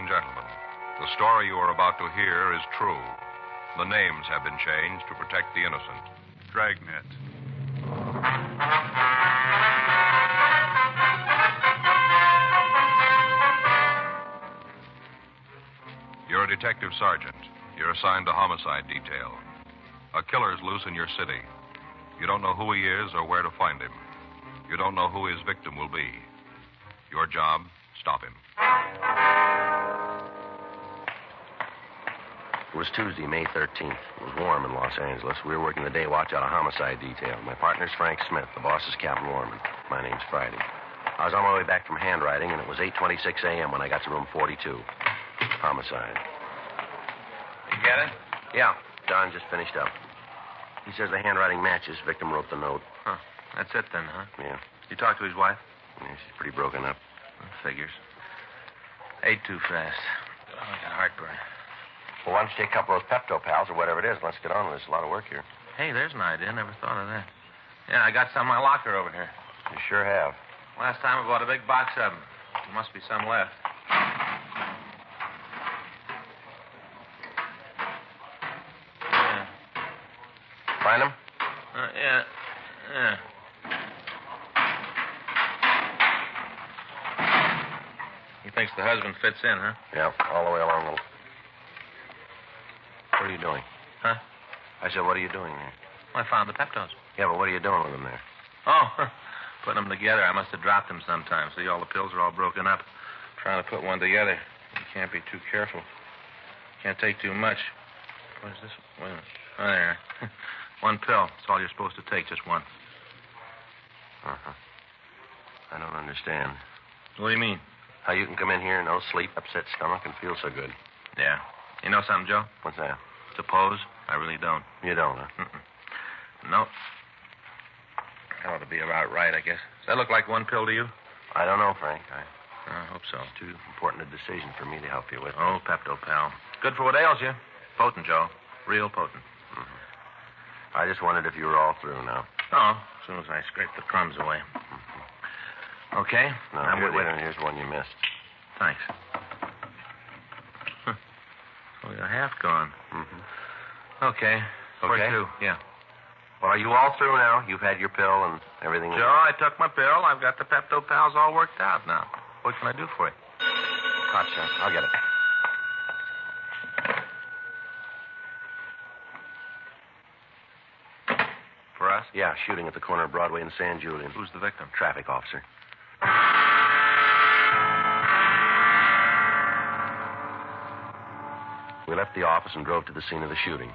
and gentlemen, the story you are about to hear is true. The names have been changed to protect the innocent. Dragnet. You're a detective sergeant. You're assigned to homicide detail. A killer's loose in your city. You don't know who he is or where to find him. You don't know who his victim will be. Your job, stop him. It was Tuesday, May 13th. It was warm in Los Angeles. We were working the day watch out of homicide detail. My partner's Frank Smith. The boss is Captain Lorman. My name's Friday. I was on my way back from handwriting, and it was 8:26 a.m. when I got to room 42. Homicide. You get it? Yeah, Don just finished up. He says the handwriting matches. Victim wrote the note. Huh. That's it then, huh? Yeah. You talked to his wife? Yeah, she's pretty broken up. Figures. Ate too fast. Oh, I got heartburn. Well, why don't you take a couple of those Pepto pals or whatever it is? Let's get on with this. A lot of work here. Hey, there's an idea. Never thought of that. Yeah, I got some in my locker over here. You sure have. Last time I bought a big box of them. There must be some left. Yeah. Find them? Yeah. He thinks the husband fits in, huh? Yeah, all the way along the... What are you doing? Huh? I said, what are you doing there? Well, I found the Peptos. Yeah, but what are you doing with them there? Oh, putting them together. I must have dropped them sometime. See, all the pills are all broken up. Trying to put one together. You can't be too careful. Can't take too much. What is this? Wait a minute. Oh, there. One pill. That's all you're supposed to take, just one. Uh-huh. I don't understand. What do you mean? How you can come in here, no sleep, upset stomach, and feel so good. Yeah. You know something, Joe? What's that? Suppose I really don't. You don't, huh? No. That ought to be about right, I guess. Does that look like one pill to you? I don't know, Frank. I hope so. It's too important a decision for me to help you with. Oh, Pepto, pal. Good for what ails you. Potent, Joe. Real potent. Mm-hmm. I just wondered if you were all through now. Oh, as soon as I scrape the crumbs away. Mm-hmm. Okay? No, I'm with you. Here's one you missed. Thanks. Oh, you're half gone. Mm-hmm. Okay. Where Okay? to? Yeah. Well, are you all through now? You've had your pill and everything? Joe, I took my pill. I've got the Pepto Pals all worked out now. What can I do for you? Hot shot. I'll get it. For us? Yeah, shooting at the corner of Broadway and San Julian. Who's the victim? Traffic officer. We left the office and drove to the scene of the shooting.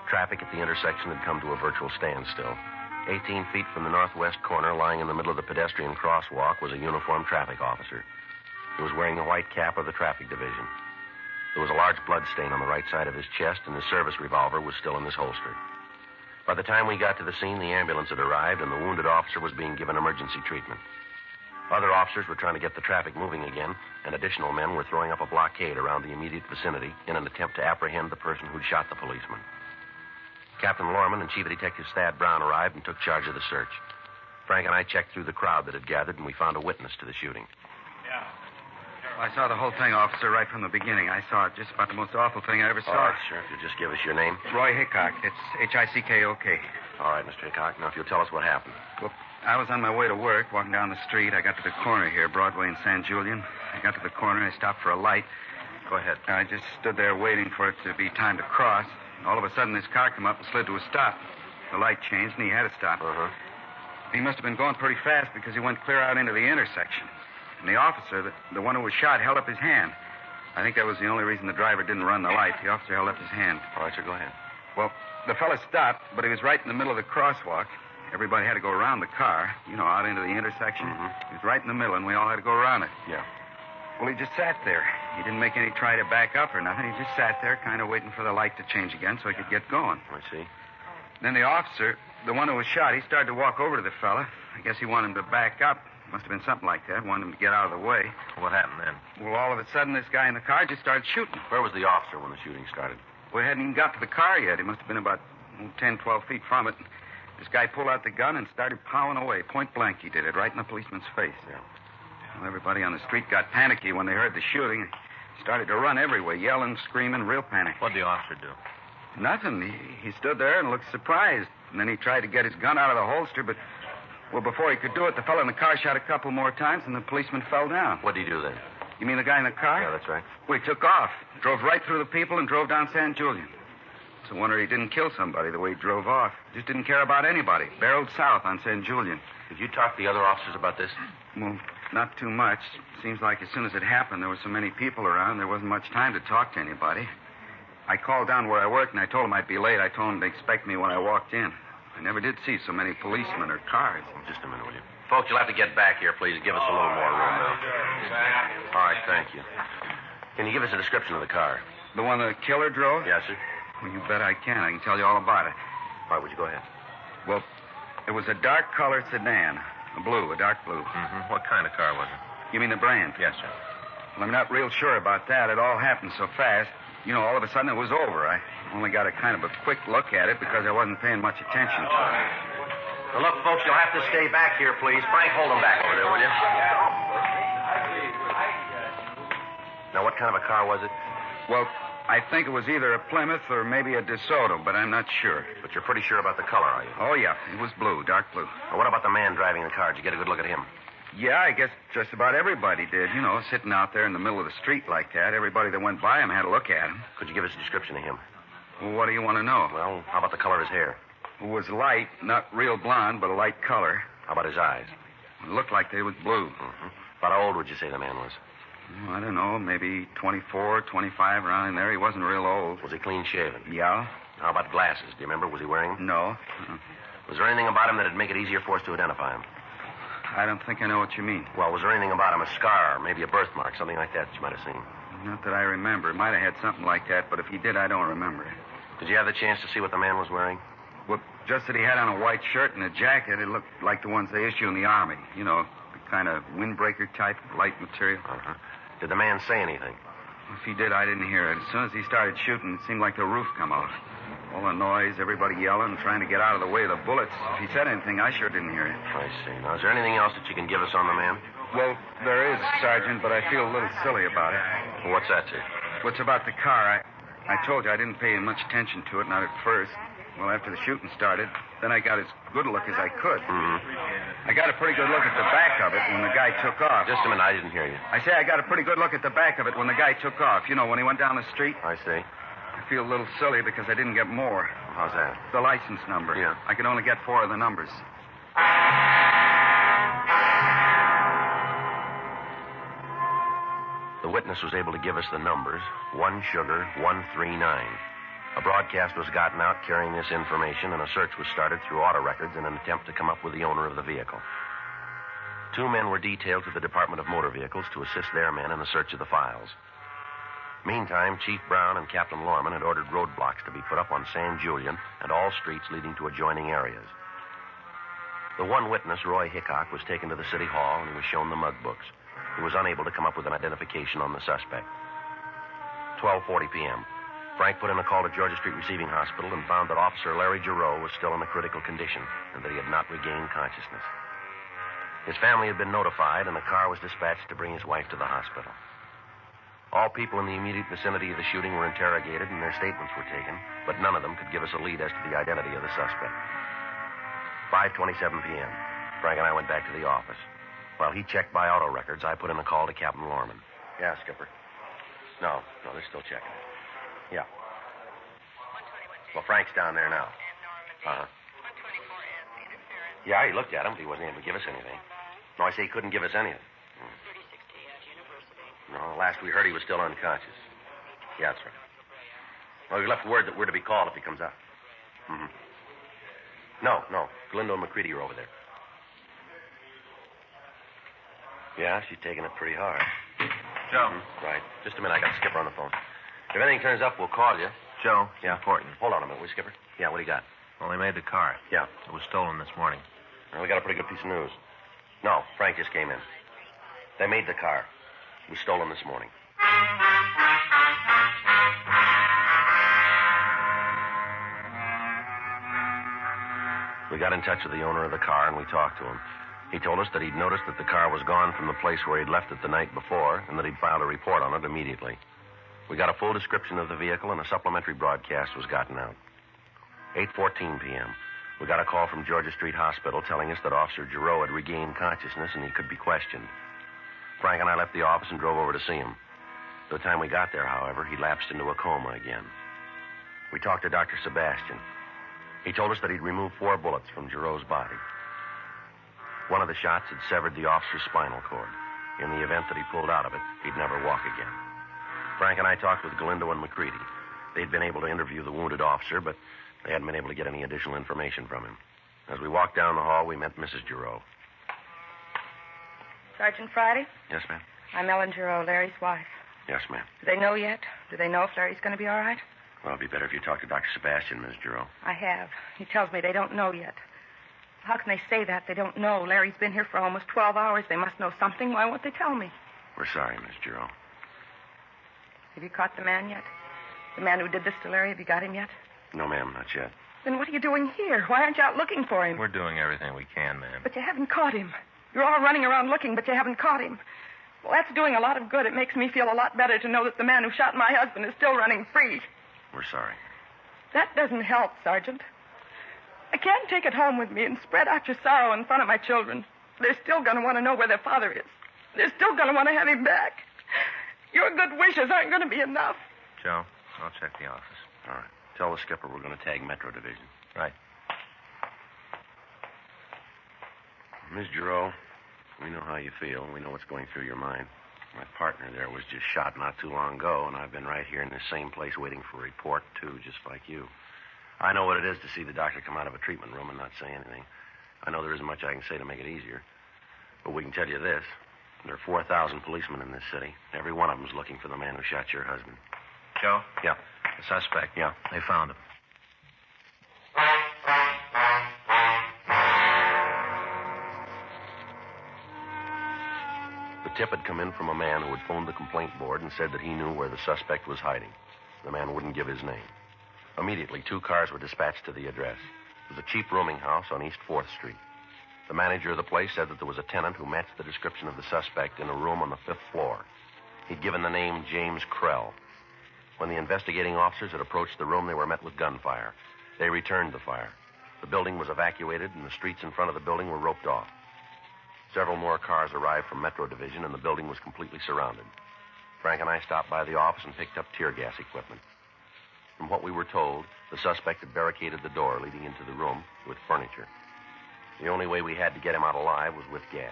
Traffic at the intersection had come to a virtual standstill. 18 feet from the northwest corner, lying in the middle of the pedestrian crosswalk, was a uniformed traffic officer. He was wearing the white cap of the traffic division. There was a large blood stain on the right side of his chest, and his service revolver was still in his holster. By the time we got to the scene, the ambulance had arrived, and the wounded officer was being given emergency treatment. Other officers were trying to get the traffic moving again, and additional men were throwing up a blockade around the immediate vicinity in an attempt to apprehend the person who'd shot the policeman. Captain Lorman and Chief Detective Thad Brown arrived and took charge of the search. Frank and I checked through the crowd that had gathered, and we found a witness to the shooting. Yeah. Well, I saw the whole thing, officer, right from the beginning. I saw it just about the most awful thing I ever saw. All right, sure. If you'll just give us your name. Roy Hickok. It's Hickok. All right, Mr. Hickok. Now, if you'll tell us what happened. Well, I was on my way to work, walking down the street. I got to the corner here, Broadway and San Julian. I got to the corner. I stopped for a light. Go ahead. I just stood there waiting for it to be time to cross. All of a sudden, this car came up and slid to a stop. The light changed, and he had to stop. Uh-huh. He must have been going pretty fast because he went clear out into the intersection. And the officer, the one who was shot, held up his hand. I think that was the only reason the driver didn't run the light. The officer held up his hand. All right, sir, go ahead. Well, the fella stopped, but he was right in the middle of the crosswalk. Everybody had to go around the car, out into the intersection. Mm-hmm. He was right in the middle, and we all had to go around it. Yeah. Well, he just sat there. He didn't make any try to back up or nothing. He just sat there, kind of waiting for the light to change again so he could get going. I see. Then the officer, the one who was shot, he started to walk over to the fella. I guess he wanted him to back up. Must have been something like that. Wanted him to get out of the way. What happened then? Well, all of a sudden, this guy in the car just started shooting. Where was the officer when the shooting started? We hadn't even got to the car yet. He must have been about 10, 12 feet from it. This guy pulled out the gun and started plowing away. Point blank, he did it, right in the policeman's face. Yeah. Well, everybody on the street got panicky when they heard the shooting. Started to run everywhere, yelling, screaming, real panic. What'd the officer do? Nothing. He stood there and looked surprised. And then he tried to get his gun out of the holster, but, well, before he could do it, the fellow in the car shot a couple more times, and the policeman fell down. What'd he do then? You mean the guy in the car? Yeah, that's right. Well, he took off, drove right through the people, and drove down San Julian. It's a wonder he didn't kill somebody the way he drove off. Just didn't care about anybody. Barreled south on San Julian. Did you talk to the other officers about this? Well, not too much. Seems like as soon as it happened, there were so many people around, there wasn't much time to talk to anybody. I called down where I worked, and I told them I'd be late. I told them to expect me when I walked in. I never did see so many policemen or cars. Just a minute, will you? Folks, you'll have to get back here, please. Give us a little more room now. All right, thank you. Can you give us a description of the car? The one the killer drove? Yes, sir. Well, you bet I can. I can tell you all about it. All right, would you go ahead? Well, it was a dark-colored sedan. A dark blue. Mm-hmm. What kind of car was it? You mean the brand? Yes, sir. Well, I'm not real sure about that. It all happened so fast. You know, all of a sudden it was over. I only got a kind of a quick look at it because I wasn't paying much attention to it. Well, look, folks, you'll have to stay back here, please. Frank, hold them back over there, will you? Now, what kind of a car was it? Well, I think it was either a Plymouth or maybe a DeSoto, but I'm not sure. But you're pretty sure about the color, are you? Oh, yeah. It was blue, dark blue. Well, what about the man driving the car? Did you get a good look at him? Yeah, I guess just about everybody did. You know, sitting out there in the middle of the street like that. Everybody that went by him had a look at him. Could you give us a description of him? Well, what do you want to know? Well, how about the color of his hair? It was light, not real blonde, but a light color. How about his eyes? It looked like they was blue. Mm-hmm. About how old would you say the man was? I don't know, maybe 24, 25, around in there. He wasn't real old. Was he clean-shaven? Yeah. How about glasses? Do you remember? Was he wearing them? No. Was there anything about him that'd make it easier for us to identify him? I don't think I know what you mean. Well, was there anything about him, a scar, maybe a birthmark, something like that you might have seen? Not that I remember. Might have had something like that, but if he did, I don't remember. Did you have the chance to see what the man was wearing? Well, just that he had on a white shirt and a jacket. It looked like the ones they issue in the Army. You know, the kind of windbreaker type, light material. Uh-huh. Did the man say anything? If he did, I didn't hear it. As soon as he started shooting, it seemed like the roof come off. All the noise, everybody yelling, trying to get out of the way of the bullets. If he said anything, I sure didn't hear it. I see. Now, is there anything else that you can give us on the man? Well, there is, Sergeant, but I feel a little silly about it. Well, what's that, sir? What's about the car? I told you I didn't pay much attention to it, not at first. Well, after the shooting started, then I got as good a look as I could. Mm-hmm. I got a pretty good look at the back of it when the guy took off. Just a minute, I didn't hear you. I say I got a pretty good look at the back of it when the guy took off. You know, when he went down the street. I see. I feel a little silly because I didn't get more. How's that? The license number. Yeah. I could only get 4 of the numbers. The witness was able to give us the numbers, 1 Sugar 139. A broadcast was gotten out carrying this information, and a search was started through auto records in an attempt to come up with the owner of the vehicle. 2 men were detailed to the Department of Motor Vehicles to assist their men in the search of the files. Meantime, Chief Brown and Captain Lorman had ordered roadblocks to be put up on San Julian and all streets leading to adjoining areas. The one witness, Roy Hickok, was taken to the city hall and he was shown the mug books. He was unable to come up with an identification on the suspect. 12:40 p.m. Frank put in a call to Georgia Street Receiving Hospital and found that Officer Larry Giroux was still in a critical condition and that he had not regained consciousness. His family had been notified, and a car was dispatched to bring his wife to the hospital. All people in the immediate vicinity of the shooting were interrogated, and their statements were taken, but none of them could give us a lead as to the identity of the suspect. 5:27 p.m. Frank and I went back to the office. While he checked by auto records, I put in a call to Captain Lorman. Yeah, Skipper. No, they're still checking it. Yeah. Well, Frank's down there now. Uh-huh. Yeah, he looked at him, but he wasn't able to give us anything. No, I say he couldn't give us anything. No, last we heard he was still unconscious. Yeah, that's right. Well, we left word that we're to be called if he comes out. Mm-hmm. No. Galindo and McCready are over there. Yeah, she's taking it pretty hard. Joe. Mm-hmm. Right. Just a minute, I got Skipper on the phone. If anything turns up, we'll call you. Joe, it's Yeah. important. Hold on a minute, will you, Skipper? Yeah, what do you got? Well, they made the car. Yeah. It was stolen this morning. Well, we got a pretty good piece of news. No, Frank just came in. They made the car. It was stolen this morning. We got in touch with the owner of the car, and we talked to him. He told us that he'd noticed that the car was gone from the place where he'd left it the night before, and that he'd filed a report on it immediately. We got a full description of the vehicle, and a supplementary broadcast was gotten out. 8:14 p.m. We got a call from Georgia Street Hospital telling us that Officer Giroux had regained consciousness and he could be questioned. Frank and I left the office and drove over to see him. By the time we got there, however, he lapsed into a coma again. We talked to Dr. Sebastian. He told us that he'd removed 4 bullets from Giroux's body. One of the shots had severed the officer's spinal cord. In the event that he pulled out of it, he'd never walk again. Frank and I talked with Galindo and McCready. They'd been able to interview the wounded officer, but they hadn't been able to get any additional information from him. As we walked down the hall, we met Mrs. Giroux. Sergeant Friday? Yes, ma'am? I'm Ellen Giroux, Larry's wife. Yes, ma'am. Do they know yet? Do they know if Larry's going to be all right? Well, it'd be better if you talked to Dr. Sebastian, Miss Giroux. I have. He tells me they don't know yet. How can they say that? They don't know. Larry's been here for almost 12 hours. They must know something. Why won't they tell me? We're sorry, Miss Giroux. Have you caught the man yet? The man who did this to Larry, have you got him yet? No, ma'am, not yet. Then what are you doing here? Why aren't you out looking for him? We're doing everything we can, ma'am. But you haven't caught him. You're all running around looking, but you haven't caught him. Well, that's doing a lot of good. It makes me feel a lot better to know that the man who shot my husband is still running free. We're sorry. That doesn't help, Sergeant. I can't take it home with me and spread out your sorrow in front of my children. They're still going to want to know where their father is. They're still going to want to have him back. Your good wishes aren't going to be enough. Joe, I'll check the office. All right. Tell the skipper we're going to tag Metro Division. Right. Miss Giroux, we know how you feel. We know what's going through your mind. My partner there was just shot not too long ago, and I've been right here in this same place waiting for a report, too, just like you. I know what it is to see the doctor come out of a treatment room and not say anything. I know there isn't much I can say to make it easier. But we can tell you this. There are 4,000 policemen in this city. Every one of them's looking for the man who shot your husband. Joe? Yeah. The suspect? Yeah. They found him. The tip had come in from a man who had phoned the complaint board and said that he knew where the suspect was hiding. The man wouldn't give his name. Immediately, 2 cars were dispatched to the address. It was a cheap rooming house on East 4th Street. The manager of the place said that there was a tenant who matched the description of the suspect in a room on the 5th floor. He'd given the name James Krell. When the investigating officers had approached the room, they were met with gunfire. They returned the fire. The building was evacuated, and the streets in front of the building were roped off. Several more cars arrived from Metro Division, and the building was completely surrounded. Frank and I stopped by the office and picked up tear gas equipment. From what we were told, the suspect had barricaded the door leading into the room with furniture. The only way we had to get him out alive was with gas.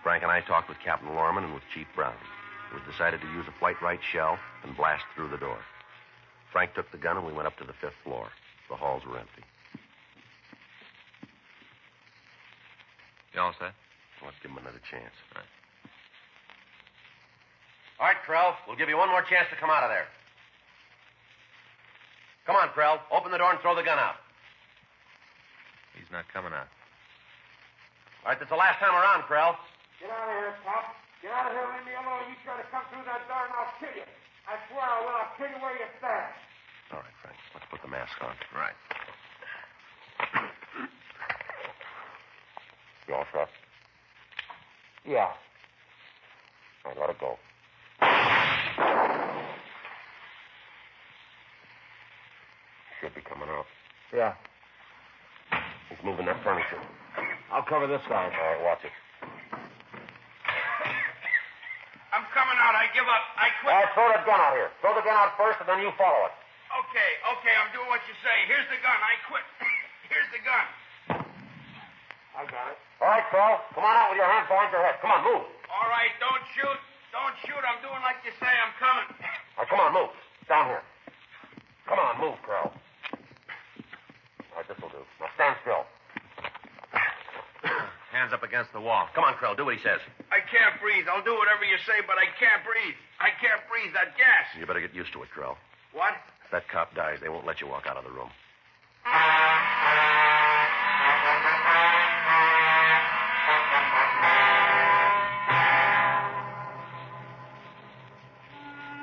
Frank and I talked with Captain Lorman and with Chief Brown. It was decided to use a Flight Right shell and blast through the door. Frank took the gun and we went up to the 5th floor. The halls were empty. You all set? Let's give him another chance. Right. All right, Krell. We'll give you one more chance to come out of there. Come on, Krell. Open the door and throw the gun out. He's not coming out. All right, that's the last time around, Krell. Get out of here, Pop. Get out of here. Leave me alone. You try to come through that door and I'll kill you. I swear I will. I'll kill you where you stand. All right, Frank. Let's put the mask on. Right. You all set? Yeah. All right, let it go. Should be coming out. Yeah. He's moving that furniture. I'll cover this side. All right, watch it. I'm coming out. I give up. I quit. All right, throw that gun out here. Throw the gun out first, and then you follow it. Okay. I'm doing what you say. Here's the gun. I quit. Here's the gun. I got it. All right, Krell. Come on out with your hands behind your head. Come on, move. All right, don't shoot. Don't shoot. I'm doing like you say. I'm coming. All right, come on, move. Down here. Come on, move, Krell. All right, this'll do. Now stand still. Hands up against the wall. Come on, Krell. Do what he says. I can't breathe. I'll do whatever you say, but I can't breathe. I can't breathe. That gas. You better get used to it, Krell. What? If that cop dies, they won't let you walk out of the room.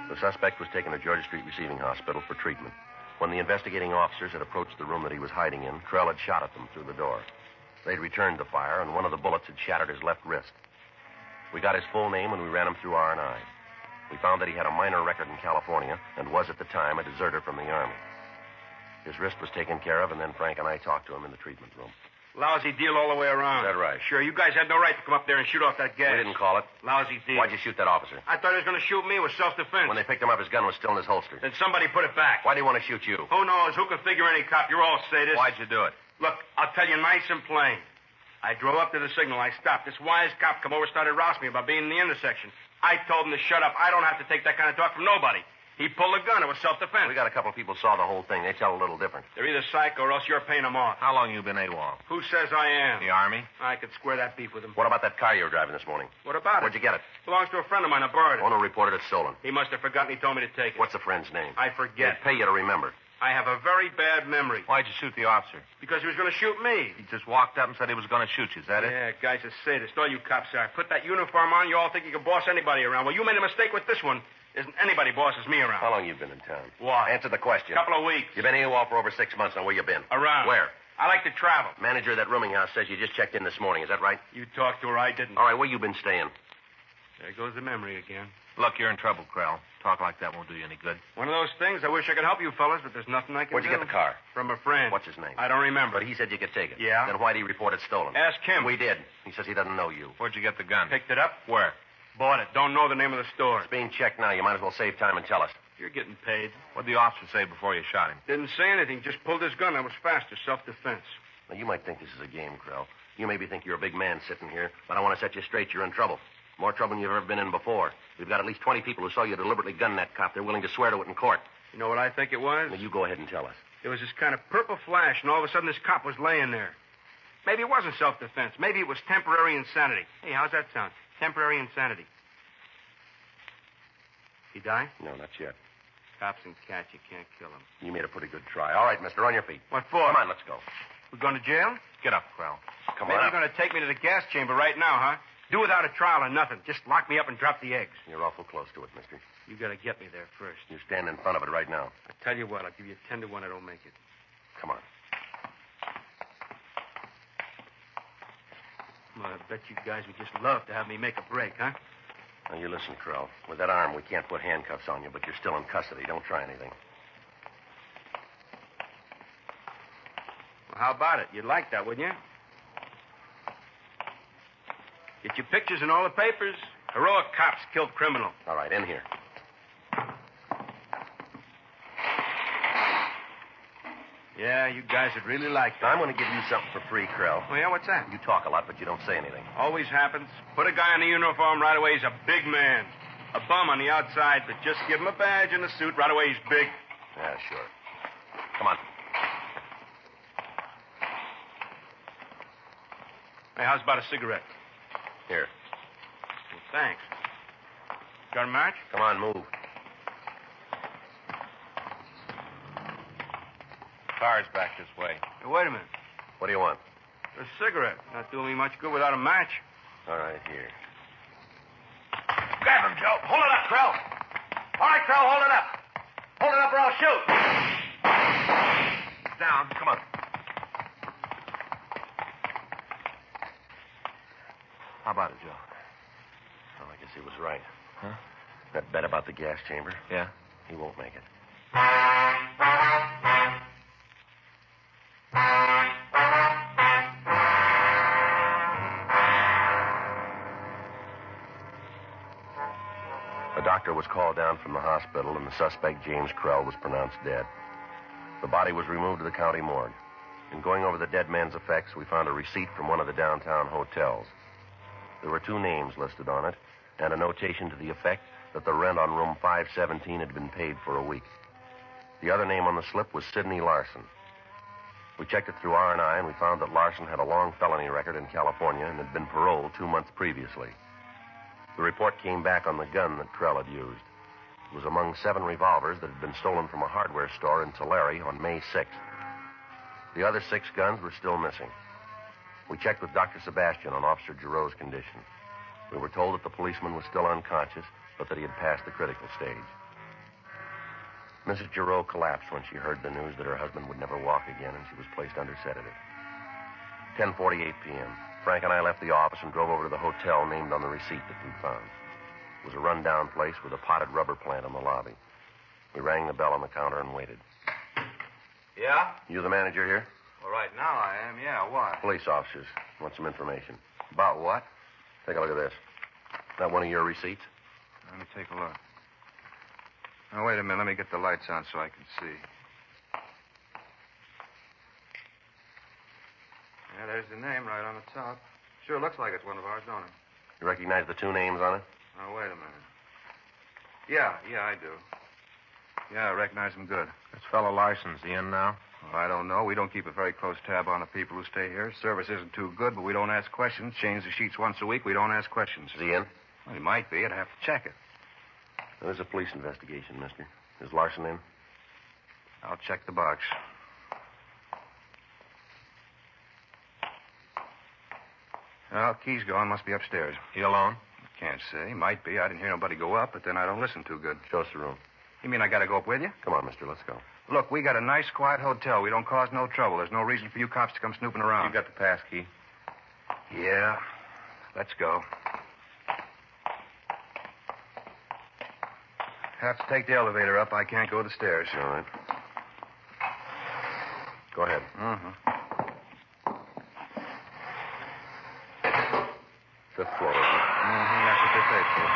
The suspect was taken to Georgia Street Receiving Hospital for treatment. When the investigating officers had approached the room that he was hiding in, Krell had shot at them through the door. They'd returned the fire, and one of the bullets had shattered his left wrist. We got his full name, and we ran him through R&I. We found that he had a minor record in California and was at the time a deserter from the Army. His wrist was taken care of, and then Frank and I talked to him in the treatment room. Lousy deal all the way around. Is that right? Sure, you guys had no right to come up there and shoot off that gas. We didn't call it. Lousy deal. Why'd you shoot that officer? I thought he was going to shoot me. It was self-defense. When they picked him up, his gun was still in his holster. Then somebody put it back. Why do you want to shoot you? Who knows? Who can figure any cop? You're all sadists. Why'd you do it? Look, I'll tell you nice and plain. I drove up to the signal. I stopped. This wise cop come over and started rousing me about being in the intersection. I told him to shut up. I don't have to take that kind of talk from nobody. He pulled a gun. It was self-defense. We got a couple of people saw the whole thing. They tell a little different. They're either psycho or else you're paying them off. How long you been AWOL? Who says I am? The Army? I could square that beef with him. What about that car you were driving this morning? What about Where'd it? you get it? Belongs to a friend of mine. I borrowed it. Owner reported it stolen. He must have forgotten. He told me to take it. What's the friend's name? I forget. They'd pay you to remember. I have a very bad memory. Why'd you shoot the officer? Because he was going to shoot me. He just walked up and said he was going to shoot you. Is that it? Yeah, guy's a sadist. All you cops are. Put that uniform on, you all think you can boss anybody around. Well, you made a mistake with this one. Isn't anybody bosses me around. How long you been in town? Why? Answer the question. Couple of weeks. You've been AWOL for over 6 months now. Where you been? Around. Where? I like to travel. Manager of that rooming house says you just checked in this morning. Is that right? You talked to her. I didn't. All right, where you been staying? There goes the memory again. Look, you're in trouble, Krell. Talk like that won't do you any good. One of those things. I wish I could help you fellas, but there's nothing I can Where'd do. you get the car? From a friend. What's his name? I don't remember. But he said you could take it. Yeah? Then why'd he report it stolen? Ask him. We did. He says he doesn't know you. Where'd you get the gun? Picked it up. Where? Bought it. Don't know the name of the store. It's being checked now. You might as well save time and tell us. You're getting paid. What'd the officer say before you shot him? Didn't say anything. Just pulled his gun. I was faster. Self-defense. Now, you might think this is a game, Krell. You maybe think you're a big man sitting here, but I want to set you straight. You're in trouble. More trouble than you've ever been in before. We've got at least 20 people who saw you deliberately gun that cop. They're willing to swear to it in court. You know what I think it was? Now, you go ahead and tell us. There was this kind of purple flash, and all of a sudden this cop was laying there. Maybe it wasn't self-defense. Maybe it was temporary insanity. Hey, how's that sound? Temporary insanity. He die? No, not yet. Cops and cats, you can't kill them. You made a pretty good try. All right, mister, on your feet. What for? Come on, let's go. We're going to jail? Get up, Krell. Come Maybe on you're going to take me to the gas chamber right now, huh? Do without a trial or nothing. Just lock me up and drop the eggs. You're awful close to it, mister. You got to get me there first. You stand in front of it right now. I tell you what, I'll give you 10 to 1 I don't make it. Come on. Well, I bet you guys would just love to have me make a break, huh? Now, you listen, Krell. With that arm, we can't put handcuffs on you, but you're still in custody. Don't try anything. Well, how about it? You'd like that, wouldn't you? Get your pictures in all the papers. Heroic cops killed criminal. All right, in here. Yeah, you guys would really like Now, that. I'm going to give you something for free, Krell. Oh, yeah, what's that? You talk a lot, but you don't say anything. Always happens. Put a guy in a uniform right away, he's a big man. A bum on the outside, but just give him a badge and a suit, right away he's big. Yeah, sure. Come on. Hey, how's about a cigarette? Here. Well, thanks. Got a match? Come on, move. Car's back this way. Hey, wait a minute. What do you want? A cigarette. Not doing me much good without a match. All right, here. Grab him, Joe. Hold it up, Krell. All right, Krell, hold it up. Hold it up or I'll shoot. Down. Come on. How about it, Joe? Oh, I guess he was right. Huh? That bet about the gas chamber, Yeah? he won't make it. A doctor was called down from the hospital, and the suspect, James Krell, was pronounced dead. The body was removed to the county morgue. In going over the dead man's effects, we found a receipt from one of the downtown hotels. There were 2 names listed on it, and a notation to the effect that the rent on room 517 had been paid for a week. The other name on the slip was Sidney Larson. We checked it through R&I, and we found that Larson had a long felony record in California and had been paroled 2 months previously. The report came back on the gun that Krell had used. It was among 7 revolvers that had been stolen from a hardware store in Tulare on May 6th. The other 6 guns were still missing. We checked with Dr. Sebastian on Officer Giroux's condition. We were told that the policeman was still unconscious, but that he had passed the critical stage. Mrs. Giroux collapsed when she heard the news that her husband would never walk again, and she was placed under sedative. 10:48 p.m. Frank and I left the office and drove over to the hotel named on the receipt that we found. It was a run-down place with a potted rubber plant in the lobby. We rang the bell on the counter and waited. Yeah? You the manager here? Well, right now I am. Yeah, why? Police officers. Want some information. About what? Take a look at this. That one of your receipts? Let me take a look. Now, wait a minute. Let me get the lights on so I can see. Yeah, there's the name right on the top. Sure looks like it's one of ours, don't it? You recognize the two names on it? Now, wait a minute. Yeah, I do. Yeah, I recognize him good. This fellow Larson's he in now? Well, I don't know. We don't keep a very close tab on the people who stay here. Service isn't too good, but we don't ask questions. Change the sheets once a week. We don't ask questions. Is he in? Well, he might be. I'd have to check it. There's a police investigation, mister. Is Larson in? I'll check the box. Well, key's gone. Must be upstairs. He alone? Can't say. Might be. I didn't hear nobody go up, but then I don't listen too good. Show us the room. You mean I gotta go up with you? Come on, mister. Let's go. Look, we got a nice, quiet hotel. We don't cause no trouble. There's no reason for you cops to come snooping around. You got the pass key. Yeah. Let's go. Have to take the elevator up. I can't go the stairs. All right. Go ahead. Mm-hmm. Fifth floor, isn't it? Mm-hmm. That's what they say, too.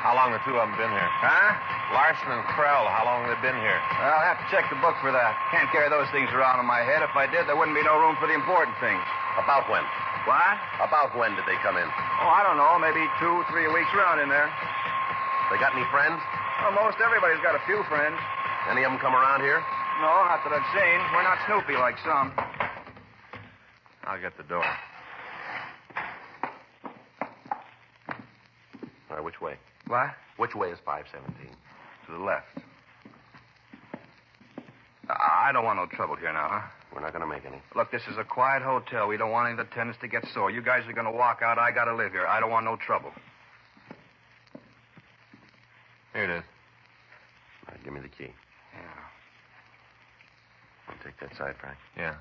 How long the two of them been here? Huh? Larson and Krell, how long have they been here? Well, I'll have to check the book for that. Can't carry those things around in my head. If I did, there wouldn't be no room for the important things. About when? What? About when did they come in? Oh, I don't know. Maybe 2, 3 weeks around in there. They got any friends? Well, most everybody's got a few friends. Any of them come around here? No, not that I've seen. We're not snoopy like some. I'll get the door. All right, which way? What? Which way is 517? To the left. I don't want no trouble here now, huh? We're not going to make any. Look, this is a quiet hotel. We don't want any of the tenants to get sore. You guys are going to walk out. I got to live here. I don't want no trouble. Here it is. All right, give me the key. Yeah. I'll take that side, Frank. Yeah.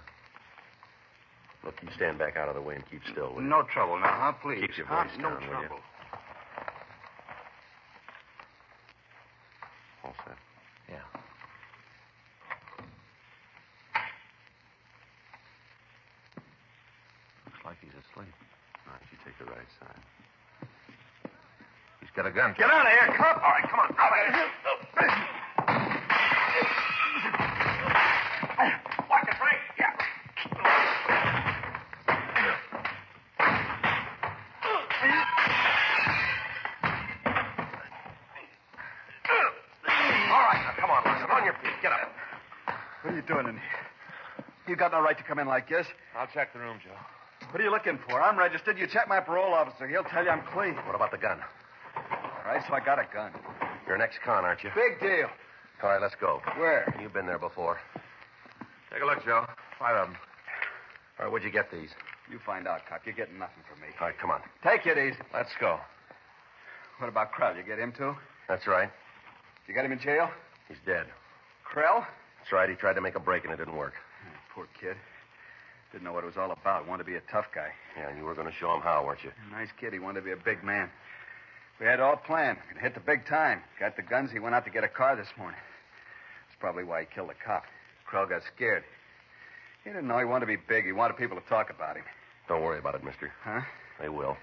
Look, you stand back out of the way and keep still, will you? No trouble now, huh? Please. Keep your voice No down, will you? trouble. All set. Yeah. Looks like he's asleep. All right, you take the right side. He's got a gun. Get out of here, cop. All right, come on. Out of here. Watch it, Frank. Yeah. All right, now, come on, Larson. On your feet. Get up. What are you doing in here? You got no right to come in like this. I'll check the room, Joe. What are you looking for? I'm registered. You check my parole officer. He'll tell you I'm clean. What about the gun? All right, so I got a gun. You're an ex-con, aren't you? Big deal. All right, let's go. Where? You've been there before. Take a look, Joe. 5 of them. All right, where'd you get these? You find out, cop. You're getting nothing from me. All right, come on. Take it easy. Let's go. What about Krell? You get him, too? That's right. You got him in jail? He's dead. Krell? That's right. He tried to make a break and it didn't work. Poor kid. Didn't know what it was all about. Wanted to be a tough guy. Yeah, and you were going to show him how, weren't you? Nice kid. He wanted to be a big man. We had it all planned. We're gonna hit the big time. Got the guns. He went out to get a car this morning. That's probably why he killed the cop. Krell got scared. He didn't know he wanted to be big. He wanted people to talk about him. Don't worry about it, mister. Huh? They will.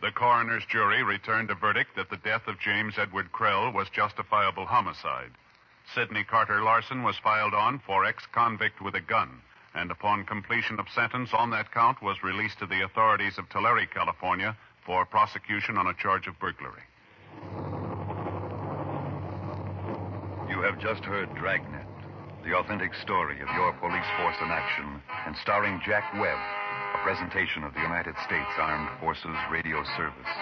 The coroner's jury returned a verdict that the death of James Edward Krell was justifiable homicide. Sidney Carter Larson was filed on for ex-convict with a gun, and upon completion of sentence on that count was released to the authorities of Tulare, California, for prosecution on a charge of burglary. You have just heard Dragnet, the authentic story of your police force in action, and starring Jack Webb, a presentation of the United States Armed Forces Radio Service.